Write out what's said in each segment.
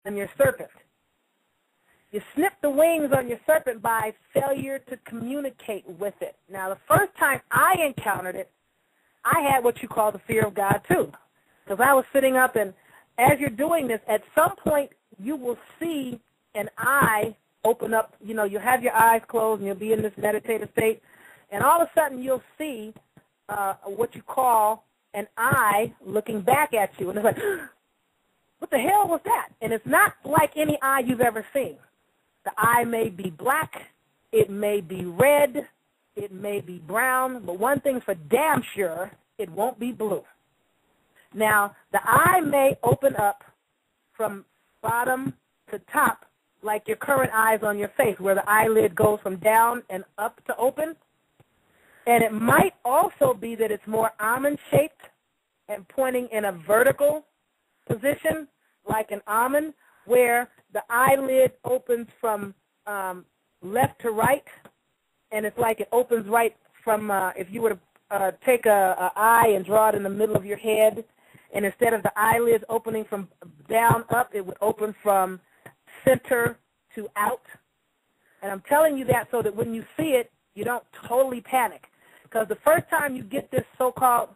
on your serpent. You snip the wings on your serpent by failure to communicate with it. Now, the first time I encountered it, I had what you call the fear of God, too. Because I was sitting up, and as you're doing this, at some point you will see an eye open up. You know, you have your eyes closed, and you'll be in this meditative state, and all of a sudden you'll see what you call an eye looking back at you. And it's like, what the hell was that? And it's not like any eye you've ever seen. The eye may be black, it may be red, it may be brown, but one thing's for damn sure, it won't be blue. Now, the eye may open up from bottom to top like your current eyes on your face, where the eyelid goes from down and up to open. And it might also be that it's more almond-shaped and pointing in a vertical position, like an almond, where the eyelid opens from left to right, and it's like it opens right from, if you were to take an eye and draw it in the middle of your head, and instead of the eyelids opening from down up, it would open from center to out. And I'm telling you that so that when you see it, you don't totally panic. Because the first time you get this so-called,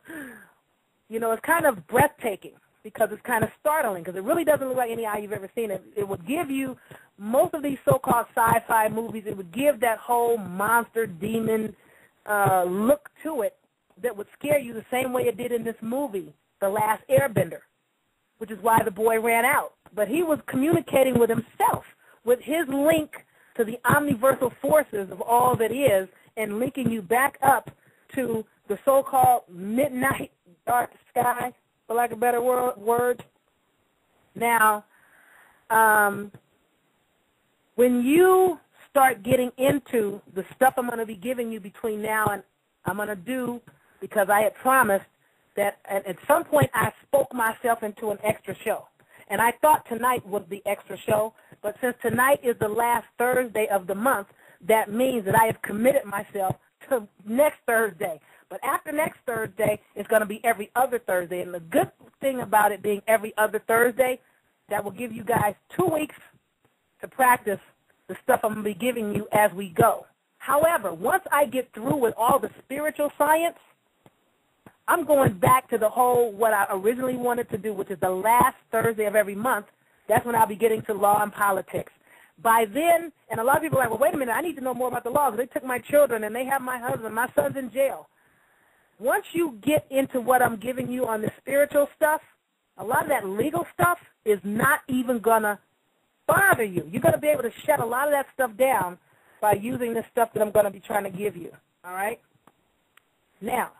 you know, it's kind of breathtaking because it's kind of startling because it really doesn't look like any eye you've ever seen. It would give you, most of these so-called sci-fi movies, it would give that whole monster, demon look to it that would scare you the same way it did in this movie, The Last Airbender, which is why the boy ran out. But he was communicating with himself, with his link to the omniversal forces of all that is, and linking you back up to the so-called midnight dark sky, for lack of a better word. Now, when you start getting into the stuff I'm going to be giving you between now and I'm going to do, because I had promised that at some point I spoke myself into an extra show. And I thought tonight was the extra show, but since tonight is the last Thursday of the month, that means that I have committed myself to next Thursday. But after next Thursday, it's going to be every other Thursday. And the good thing about it being every other Thursday, that will give you guys 2 weeks to practice the stuff I'm going to be giving you as we go. However, once I get through with all the spiritual science, I'm going back to the whole what I originally wanted to do, which is the last Thursday of every month. That's when I'll be getting to law and politics. By then, and a lot of people are like, well, wait a minute, I need to know more about the laws. They took my children, and they have my husband. My son's in jail. Once you get into what I'm giving you on the spiritual stuff, a lot of that legal stuff is not even going to bother you. You're going to be able to shut a lot of that stuff down by using this stuff that I'm going to be trying to give you, all right? Now,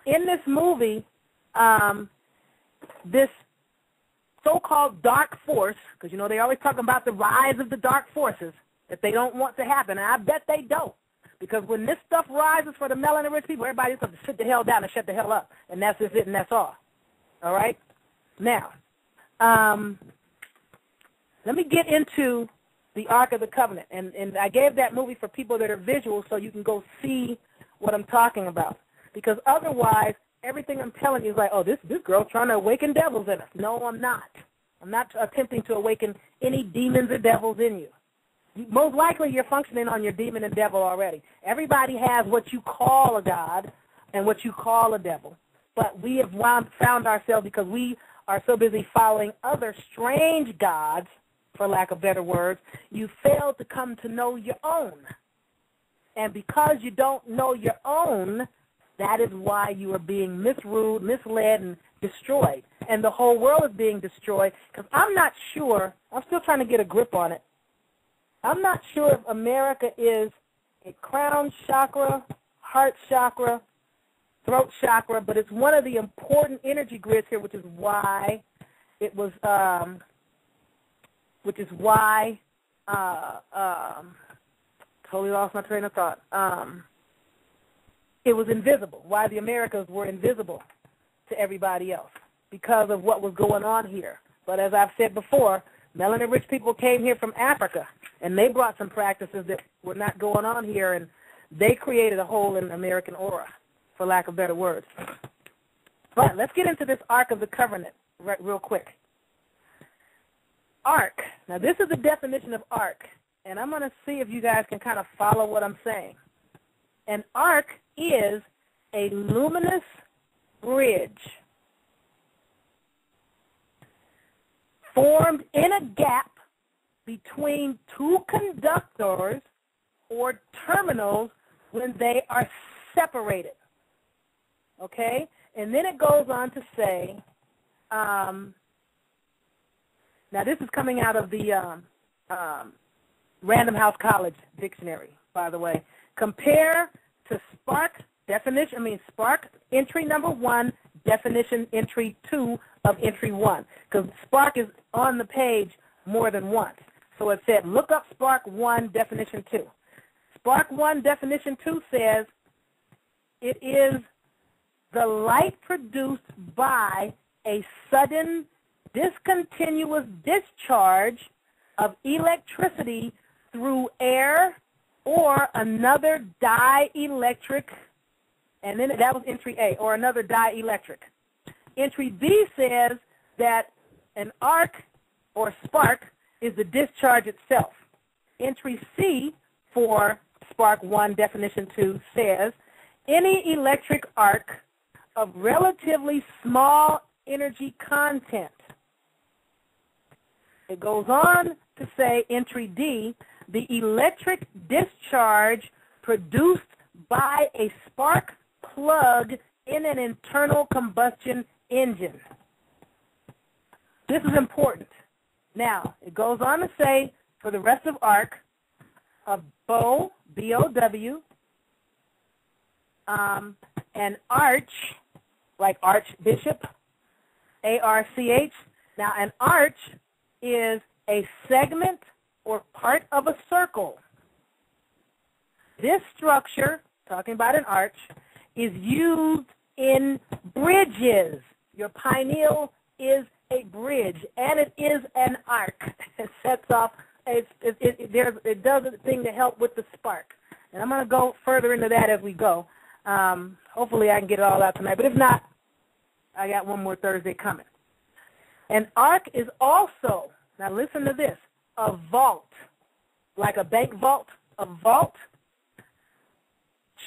in this movie, this so-called dark force, because, you know, they always talk about the rise of the dark forces, that they don't want to happen, and I bet they don't. Because when this stuff rises for the melanin-rich people, everybody's going to sit the hell down and shut the hell up, and that's just it and that's all. All right? Now, let me get into the Ark of the Covenant, and I gave that movie for people that are visual so you can go see what I'm talking about. Because otherwise, everything I'm telling you is like, oh, this girl's trying to awaken devils in us. No, I'm not. I'm not attempting to awaken any demons or devils in you. Most likely you're functioning on your demon and devil already. Everybody has what you call a god and what you call a devil. But we have found ourselves, because we are so busy following other strange gods, for lack of better words, you fail to come to know your own. And because you don't know your own, that is why you are being misruled, misled, and destroyed. And the whole world is being destroyed, because I'm not sure, I'm still trying to get a grip on it. I'm not sure if America is a crown chakra, heart chakra, throat chakra, but it's one of the important energy grids here, which is why it was, totally lost my train of thought. It was invisible, why the Americas were invisible to everybody else because of what was going on here. But as I've said before, melanin-rich people came here from Africa, and they brought some practices that were not going on here, and they created a hole in American aura, for lack of better words. But let's get into this Ark of the Covenant real quick. arc. Now, this is the definition of arc, and I'm going to see if you guys can kind of follow what I'm saying. An arc is a luminous bridge formed in a gap between two conductors or terminals when they are separated. Okay? And then it goes on to say, now this is coming out of the Random House College Dictionary, by the way. Compare to Spark definition, Spark entry number 1, definition entry 2 of entry 1. Because Spark is on the page more than once. So it said, look up Spark 1, definition 2. Spark 1, definition 2 says, it is the light produced by a sudden discontinuous discharge of electricity through air or another dielectric, and then that was entry A, or another dielectric. Entry B says that an arc or spark is the discharge itself. Entry C for Spark 1, definition 2 says, any electric arc of relatively small energy content. It goes on to say, entry D, the electric discharge produced by a spark plug in an internal combustion engine. This is important. Now, it goes on to say, for the rest of arc, a bow, B-O-W, an arch, like archbishop, A-R-C-H. Now, an arch is a segment or part of a circle. This structure, talking about an arch, is used in bridges. Your pineal is a bridge, and it is an arc. It sets off, it does a thing to help with the spark. And I'm going to go further into that as we go. Hopefully I can get it all out tonight, but if not, I got one more Thursday coming. An arc is also, now listen to this, a vault, like a bank vault, a vault,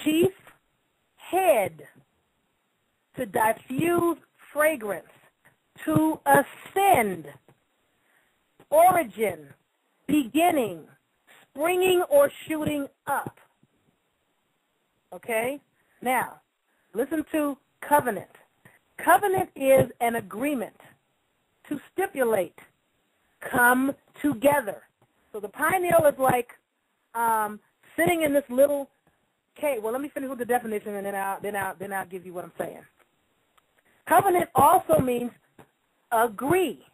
chief, head, to diffuse fragrance, to ascend, origin, beginning, springing or shooting up. Okay? Now, listen to covenant. Covenant is an agreement to stipulate, come together. So the pineal is like sitting in this little cave. Well, let me finish with the definition, and then I'll give you what I'm saying. Covenant also means agree.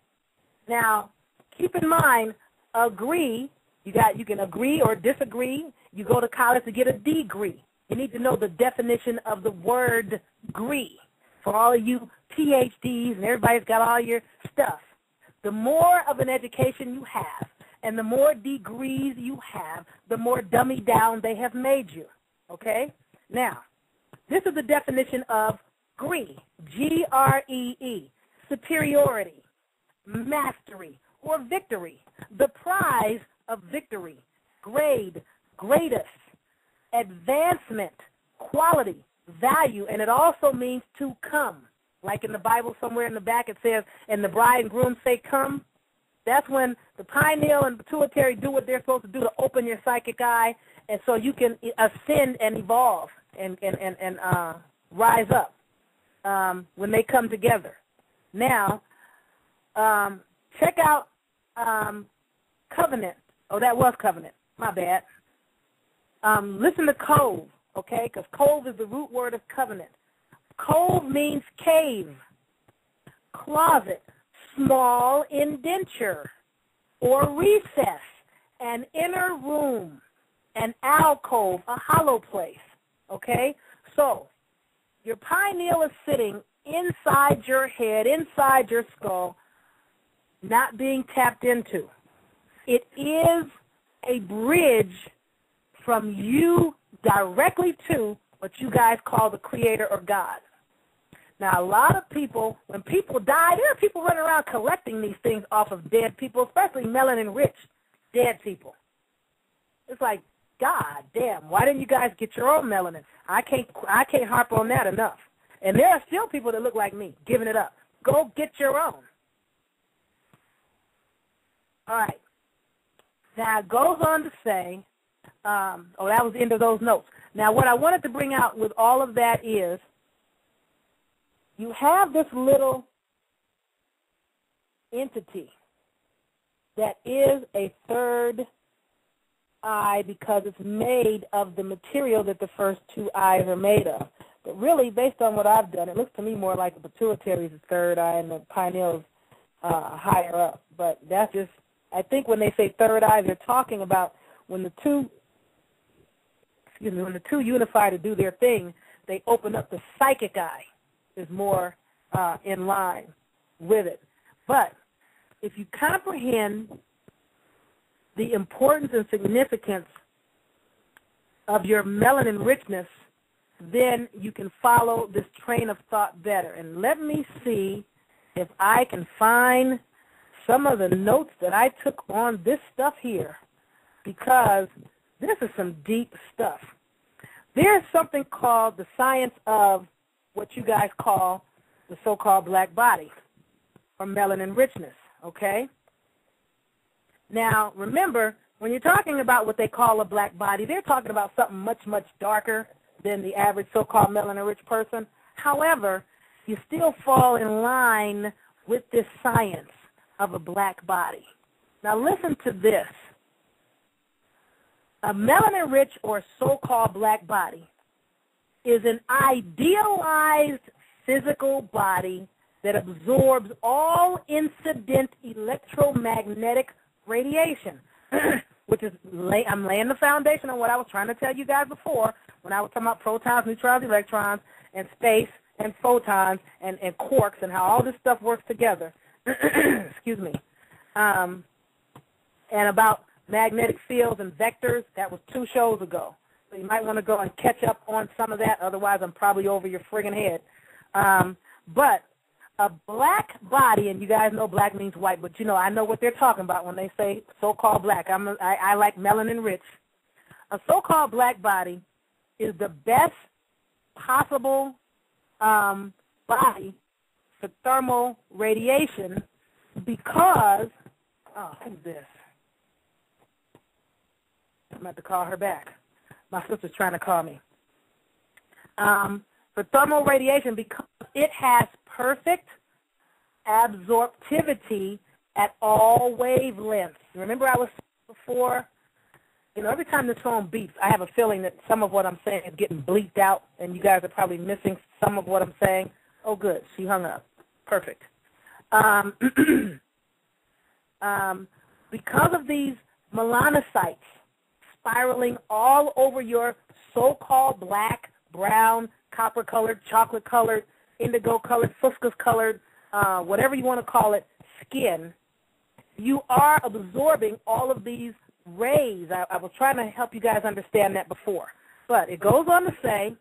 Now, keep in mind, agree. You can agree or disagree. You go to college to get a degree. You need to know the definition of the word agree. For all of you PhDs and everybody's got all your stuff, the more of an education you have and the more degrees you have, the more dummied down they have made you. Okay? Now, this is the definition of gree, G-R-E-E, superiority, mastery, or victory, the prize of victory, grade, greatest, advancement, quality, value, and it also means to come. Like in the Bible somewhere in the back it says, and the bride and groom say come. That's when the pineal and pituitary do what they're supposed to do to open your psychic eye, and so you can ascend and evolve and rise up when they come together. Now, check out covenant. Oh, that was covenant. My bad. Listen to cove, okay, because cove is the root word of covenant. Cove means cave, closet, small indenture, or recess, an inner room, an alcove, a hollow place, okay? So your pineal is sitting inside your head, inside your skull, not being tapped into. It is a bridge from you directly to what you guys call the Creator or God. Now, a lot of people, when people die, there are people running around collecting these things off of dead people, especially melanin-rich dead people. It's like, God damn, why didn't you guys get your own melanin? I can't harp on that enough. And there are still people that look like me giving it up. Go get your own. All right. Now, it goes on to say, that was the end of those notes. Now, what I wanted to bring out with all of that is, you have this little entity that is a third eye because it's made of the material that the first two eyes are made of. But really, based on what I've done, it looks to me more like the pituitary is the third eye and the pineal is higher up. But that's just, I think when they say third eye, they're talking about when the two unify to do their thing, they open up the psychic eye. Is more in line with it. But if you comprehend the importance and significance of your melanin richness, then you can follow this train of thought better. And let me see if I can find some of the notes that I took on this stuff here, because this is some deep stuff. There's something called the science of what you guys call the so-called black body or melanin richness, okay? Now, remember, when you're talking about what they call a black body, they're talking about something much, much darker than the average so-called melanin-rich person. However, you still fall in line with this science of a black body. Now, listen to this. A melanin-rich or so-called black body is an idealized physical body that absorbs all incident electromagnetic radiation, which is, I'm laying the foundation on what I was trying to tell you guys before when I was talking about protons, neutrons, electrons, and space, and photons, and quarks, and how all this stuff works together. Excuse me. And about magnetic fields and vectors, that was 2 shows ago. So you might want to go and catch up on some of that. Otherwise, I'm probably over your friggin' head. But a black body, and you guys know black means white, but you know, I know what they're talking about when they say so-called black. I like melanin rich. A so-called black body is the best possible body for thermal radiation because, who's this? I'm about to call her back. My sister's trying to call me. For thermal radiation, because it has perfect absorptivity at all wavelengths. Remember I was saying before, every time this phone beeps, I have a feeling that some of what I'm saying is getting bleeped out, and you guys are probably missing some of what I'm saying. Oh, good. She hung up. Perfect. Because of these melanocytes spiraling all over your so-called black, brown, copper-colored, chocolate-colored, indigo-colored, fuscus-colored, whatever you want to call it, skin, you are absorbing all of these rays. I was trying to help you guys understand that before. But it goes on to say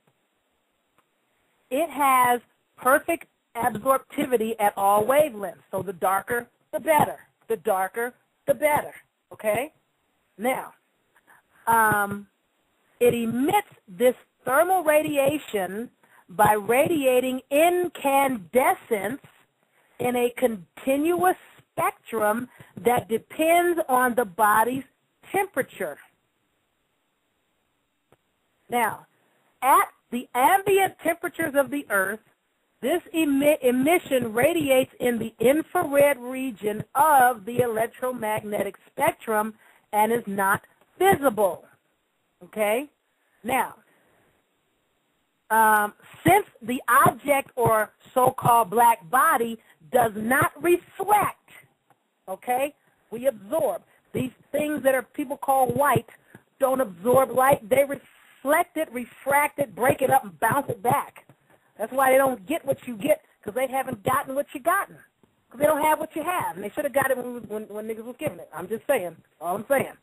it has perfect absorptivity at all wavelengths. So the darker, the better. The darker, the better. Okay? Now, it emits this thermal radiation by radiating incandescence in a continuous spectrum that depends on the body's temperature. Now, at the ambient temperatures of the Earth, this emission radiates in the infrared region of the electromagnetic spectrum and is not visible. Okay? Now, since the object or so-called black body does not reflect, okay, we absorb. These things that are people call white don't absorb light. They reflect it, refract it, break it up, and bounce it back. That's why they don't get what you get, because they haven't gotten what you gotten. Because they don't have what you have, and they should have got it when niggas was giving it. I'm just saying, all I'm saying.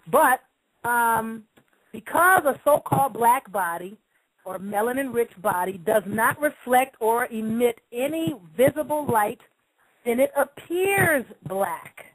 But because a so-called black body or melanin-rich body does not reflect or emit any visible light, then it appears black.